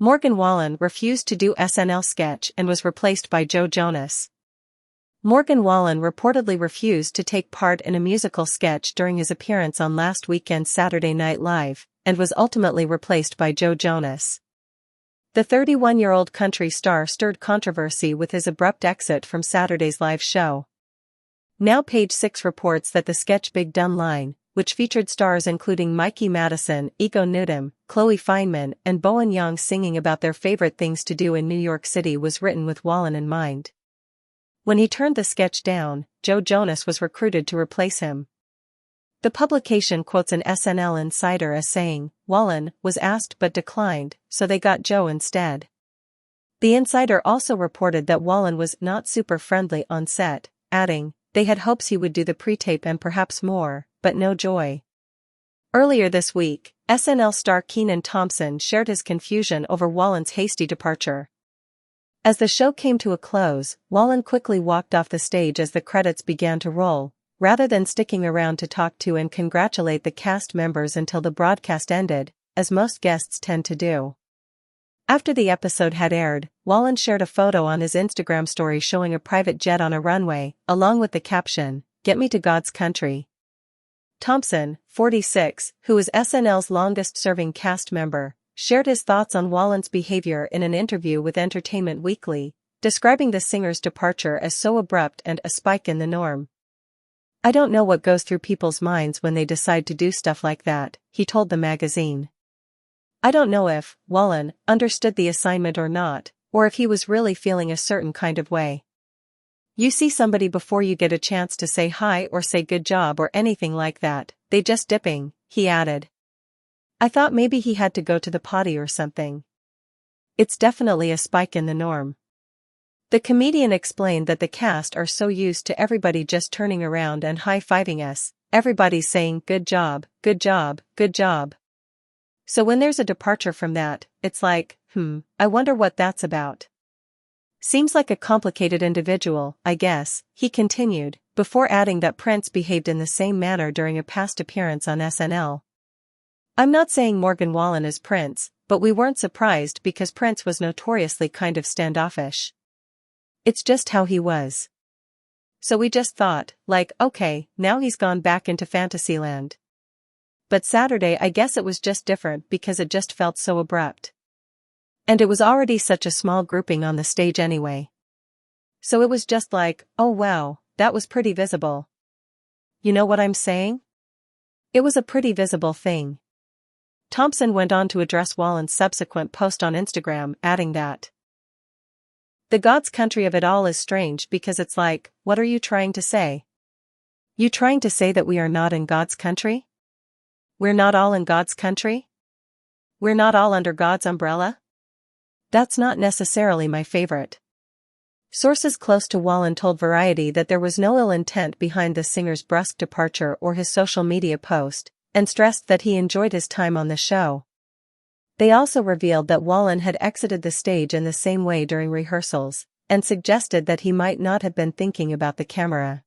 Morgan Wallen refused to do SNL sketch and was replaced by Joe Jonas. Morgan Wallen reportedly refused to take part in a musical sketch during his appearance on last weekend's Saturday Night Live, and was ultimately replaced by Joe Jonas. The 31-year-old country star stirred controversy with his abrupt exit from Saturday's live show. Now Page 6 reports that the sketch Big Dumb Line, which featured stars including Mikey Madison, Ego Newton, Chloe Fineman, and Bowen Yang singing about their favorite things to do in New York City, was written with Wallen in mind. When he turned the sketch down, Joe Jonas was recruited to replace him. The publication quotes an SNL insider as saying, "Wallen was asked but declined, so they got Joe instead." The insider also reported that Wallen was not super friendly on set, adding, "They had hopes he would do the pre-tape and perhaps more, but no joy." Earlier this week, SNL star Kenan Thompson shared his confusion over Wallen's hasty departure. As the show came to a close, Wallen quickly walked off the stage as the credits began to roll, rather than sticking around to talk to and congratulate the cast members until the broadcast ended, as most guests tend to do. After the episode had aired, Wallen shared a photo on his Instagram story showing a private jet on a runway, along with the caption, "Get me to God's country." Thompson, 46, who is SNL's longest-serving cast member, shared his thoughts on Wallen's behavior in an interview with Entertainment Weekly, describing the singer's departure as so abrupt and a spike in the norm. "I don't know what goes through people's minds when they decide to do stuff like that," he told the magazine. "I don't know if Wallen understood the assignment or not, or if he was really feeling a certain kind of way. You see somebody before you get a chance to say hi or say good job or anything like that, they just dipping," he added. "I thought maybe he had to go to the potty or something. It's definitely a spike in the norm." The comedian explained that the cast are so used to everybody just turning around and high-fiving us, everybody's saying good job, good job, good job. So when there's a departure from that, it's like, I wonder what that's about. Seems like a complicated individual, I guess, he continued, before adding that Prince behaved in the same manner during a past appearance on SNL. "I'm not saying Morgan Wallen is Prince, but we weren't surprised because Prince was notoriously kind of standoffish. It's just how he was. So we just thought, like, okay, now he's gone back into Fantasyland. But Saturday, I guess it was just different because it just felt so abrupt. And it was already such a small grouping on the stage anyway. So it was just like, oh wow, that was pretty visible. You know what I'm saying? It was a pretty visible thing." Thompson went on to address Wallen's subsequent post on Instagram, adding that the God's country of it all is strange because it's like, what are you trying to say? You trying to say that we are not in God's country? We're not all in God's country? We're not all under God's umbrella? That's not necessarily my favorite. Sources close to Wallen told Variety that there was no ill intent behind the singer's brusque departure or his social media post, and stressed that he enjoyed his time on the show. They also revealed that Wallen had exited the stage in the same way during rehearsals, and suggested that he might not have been thinking about the camera.